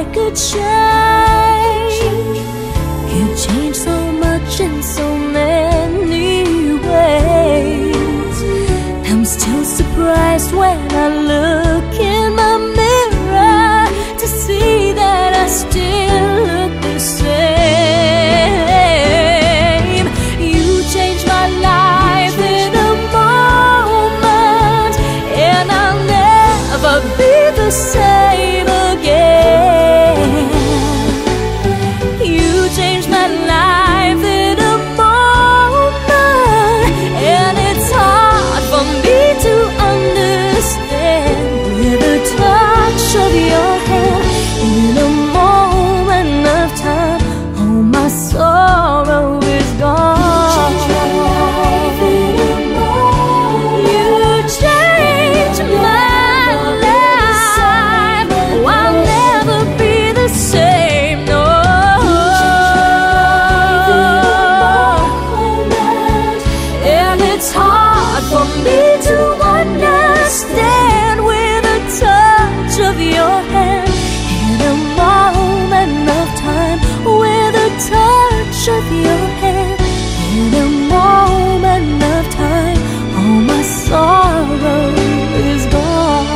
I could change. Could change so much in so many ways. I'm still surprised when I look in my mirror to see that I still look the same. You changed my life in a moment, and I'll never be the same again. You changed my life in a moment, and it's hard for me to understand. With a touch of your hand, in a moment of time, all my sorrow is gone. You changed my life. I'll never be the same, no. And it's hard for me to understand. With a touch of your hand, in a moment of time, with a touch of your hand, in a moment of time, all my sorrow is gone.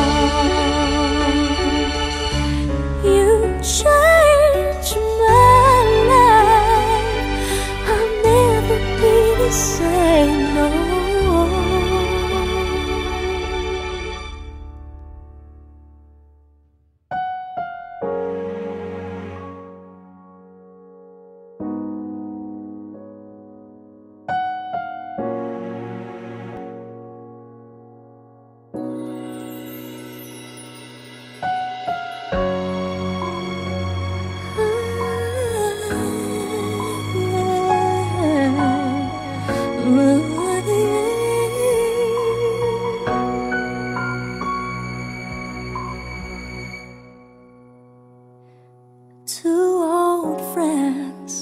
You changed my life. I'll never be the same, no. Two old friends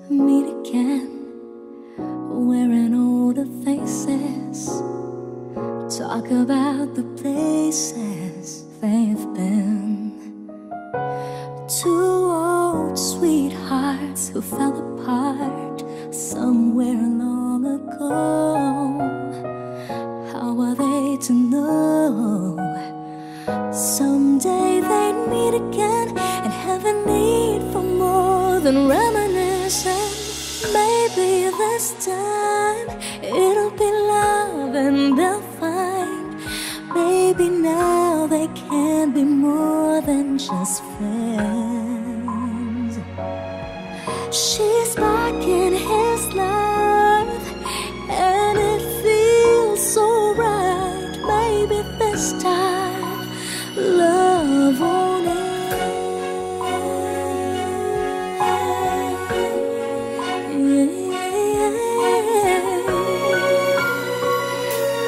meet again, wearing older faces, talk about the places they've been. Two old sweethearts who fell apart somewhere long ago. How are they to know someday they'd meet again and have a need for more than reminiscing? Maybe this time it'll be love and they'll find. Maybe now they can be more than just friends. She's back in his life, and it feels so right. Maybe this time love won't end.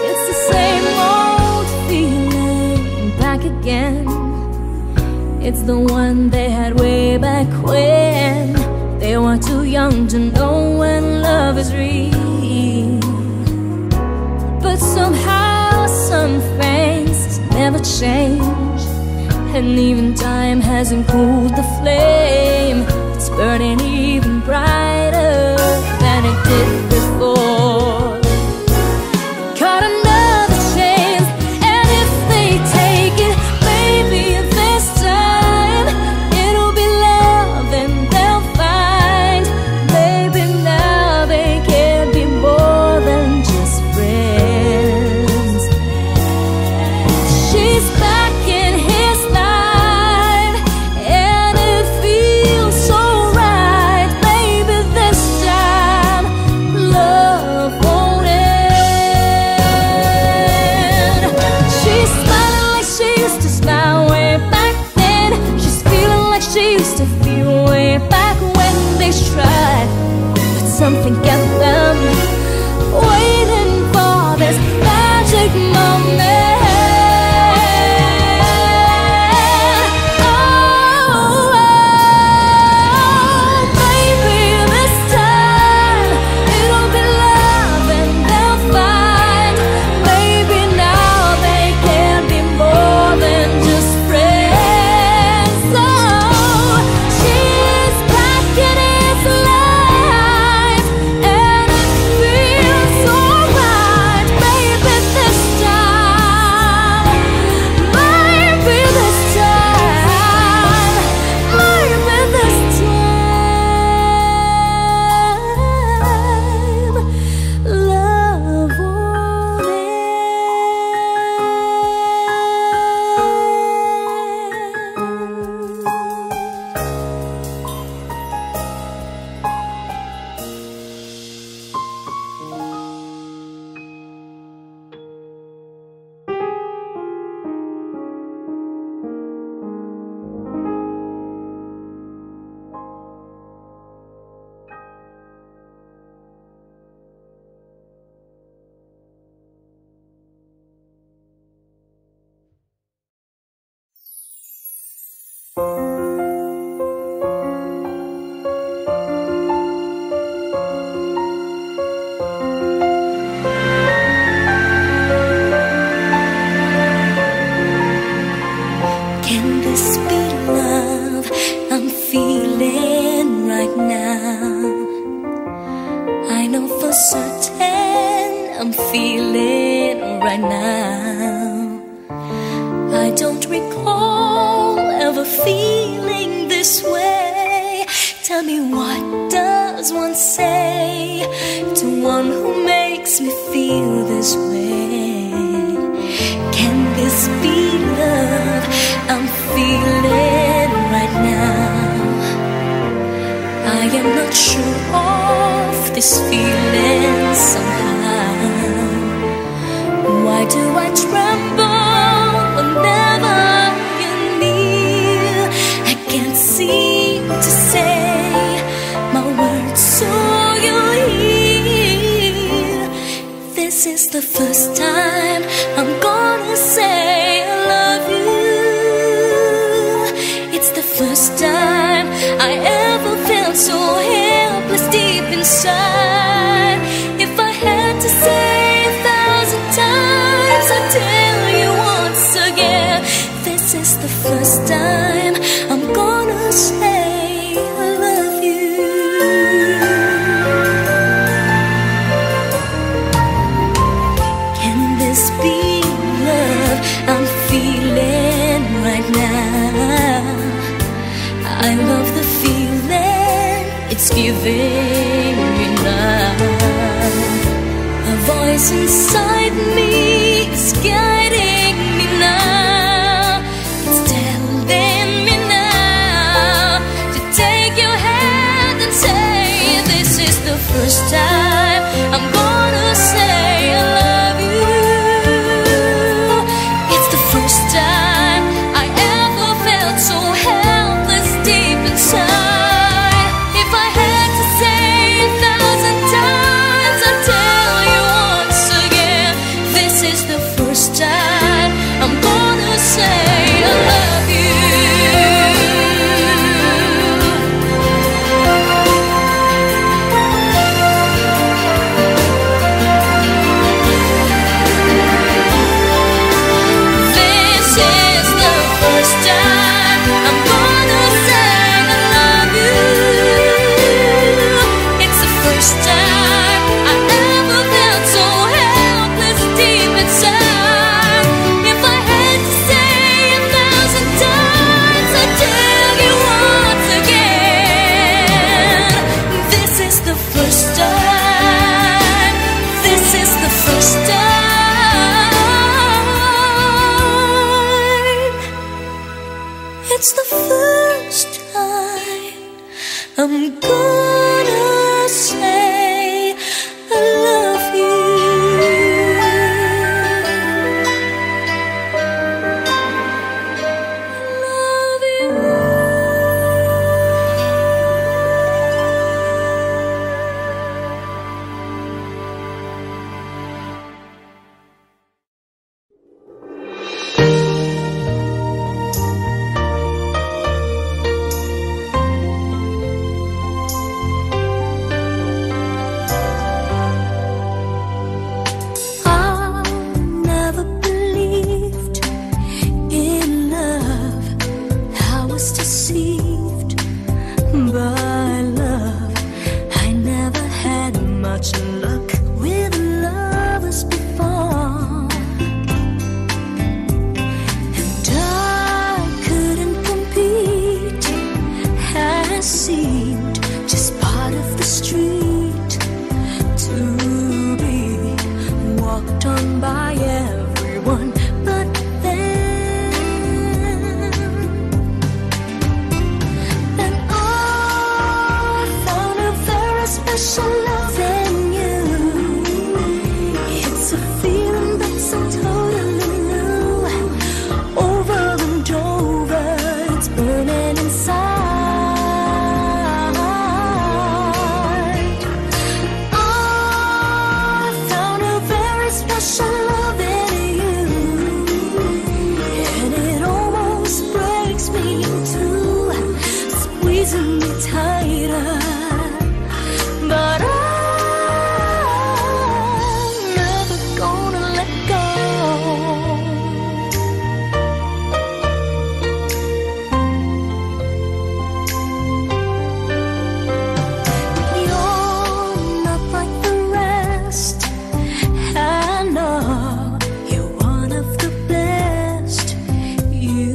It's the same old feeling back again. It's the one they had way back when they were too young to know when love is real. But somehow some things never change, and even time hasn't cooled the flame. It's burning even brighter than it did before. Got another chance, and if they take it, maybe this time it'll be love and they'll find. Maybe now they can be more than just friends. She's back in his life, and it feels so right. Maybe this time love won't end. She's smiling like she used to smile way back then. She's feeling like she used to feel way back when they tried, but something kept them waiting for this magic moment. Maybe this time it'll be love and they'll find. Maybe now they can be more than just friends. Oh, Can this be love I'm feeling right now? I know for certain I'm feeling right now. I don't recall ever feeling this way. Tell me, what does one say to one who makes me feel this way? Can this be love I'm feeling right now? I am not sure of this feeling somehow. Why do I tremble whenever you're near? I can't seem to say my words so you'll hear. This is the first time I'm gonna say I love you. It's the first time I ever felt so helpless deep inside. If I had to say 1,000 times, I'd tell you once again. This is the first time I'm gonna say I love you. Can this be love I'm feeling right now? I love the feeling it's giving me now. A voice inside me is guiding me now. It's telling me now to take your hand and say, this is the first time I'm gonna say I love you. It's the first time I ever felt so helpless deep inside. If I had to say 1,000 times, I'd tell you once again. This is the first time I'm gonna say I love you. This is the first time I'm gonna say I love you. It's the first time I ever felt so helpless deep inside. If I had to say 1,000 times, I'd tell you once again. This is the first time. This is the first time. It's the first time I'm gonna say I love you. I love you. To tighter, but I'm never gonna let go. You're not like the rest. I know you're one of the best. You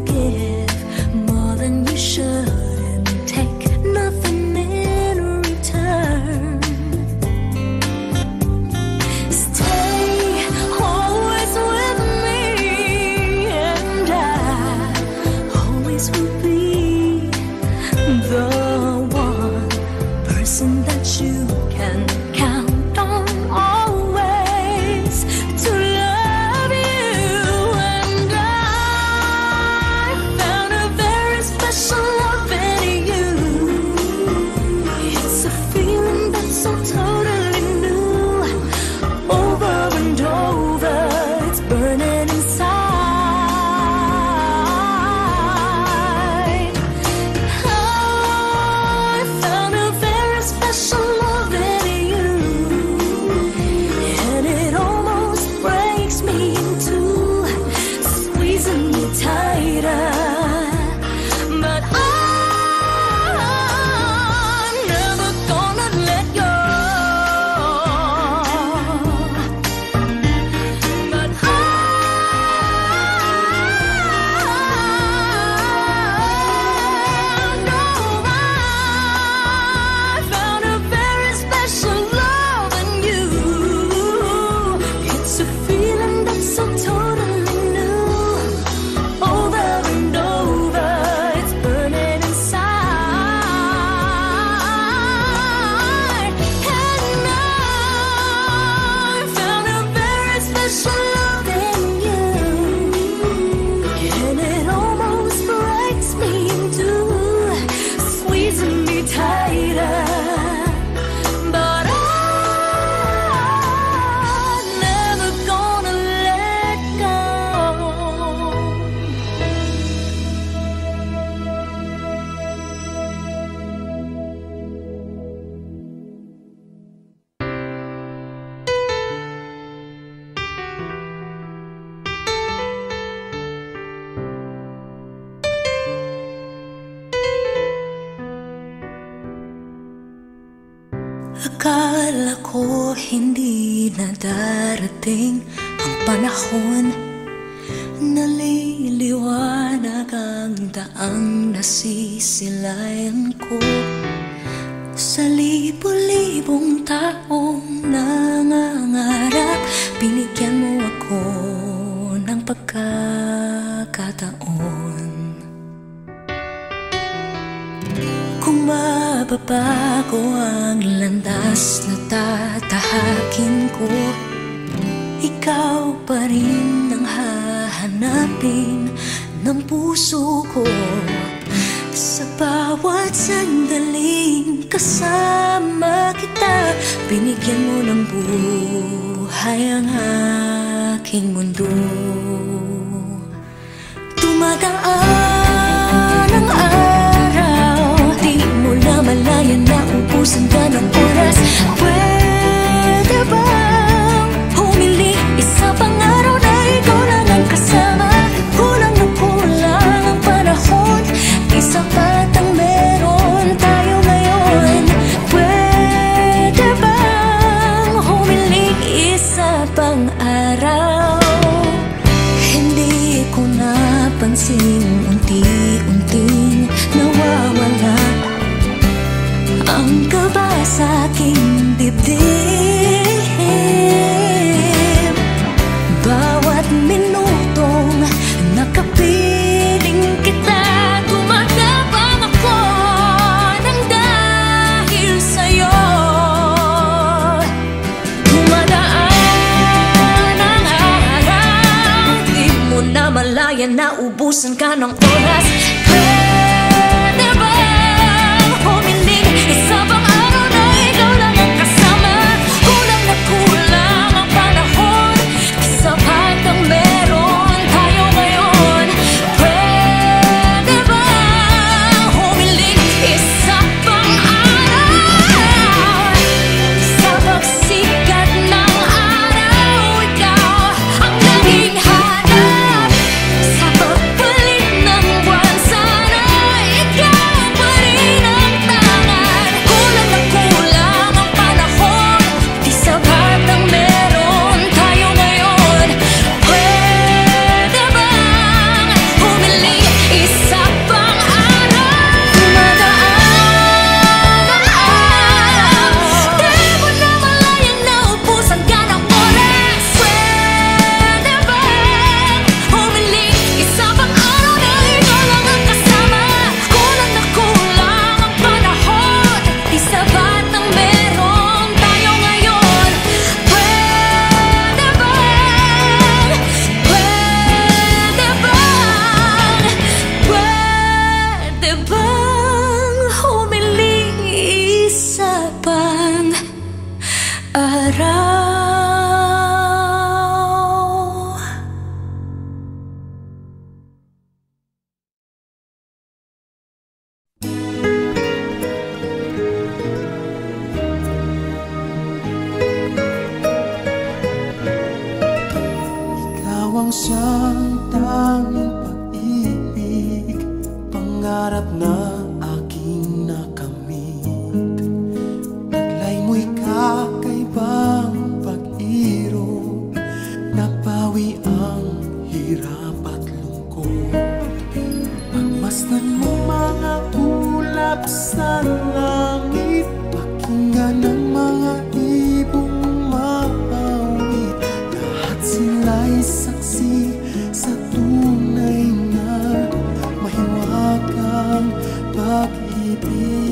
give more than you should and take nothing in return. Stay always with me, and I always will be the one person that you can count on always to love you. And I found a very special love in you. It's a feeling that's so totally new. Over and over, it's burning inside. I found a very special love in you, and it almost breaks me in two, squeezing me tighter. But I'm never gonna let go. But I know I found a very special love in you. It's a feeling that's so totally new. Over and over, it's burning inside. And I found a very special love in you, and it almost breaks me in two, squeezing me tighter. But I'm never gonna let go. Akala ko hindi na darating ang panahon, naliliwanag ang daang nasisilayan ko. Sa libo-libong taong nangangarap, binigyan mo ako ng pagkakataon. Kung mababago ang landas na tatahakin ko, ikaw pa rin ang hahanapin ng puso ko. Sa bawat sandaling kasama kita, binigyan mo ng buhay ang aking mundo. Tumagaan ang araw, di mo na malayan na ubusan ka ng oras. Pwede bang humiling isa pang araw na ikaw lang ang kasama? Kulang na kulang ang panahon, isa pat ang meron tayo ngayon. Pwede bang humiling isa pang araw? Hindi ko napansin, unti-unting nawawala ang kaba sa aking dibdib. Bawat minutong nakapiling kita, gumatapang ako ng dahil sa'yo. Dumadaan ang araw, di mo na malayan na ubusan ka ng oras. Pwede bang humiling isa pang araw na ikaw lang ang kasama? Kulang na kulang ang panahon, sapat ang meron tayo ngayon. Pwede bang humiling isa lamang siyang tanging pag-ibig, pangarap na aking nakamit. Taglay mo'y kakaibang pag-irog, napawi ang hirap at lungkot. Pagmasdan mo mga ulap sa langit, pakinggan ang mga ibong maawit. Lahat sila'y saksi sa tunay na mahiwagang pag-ibig.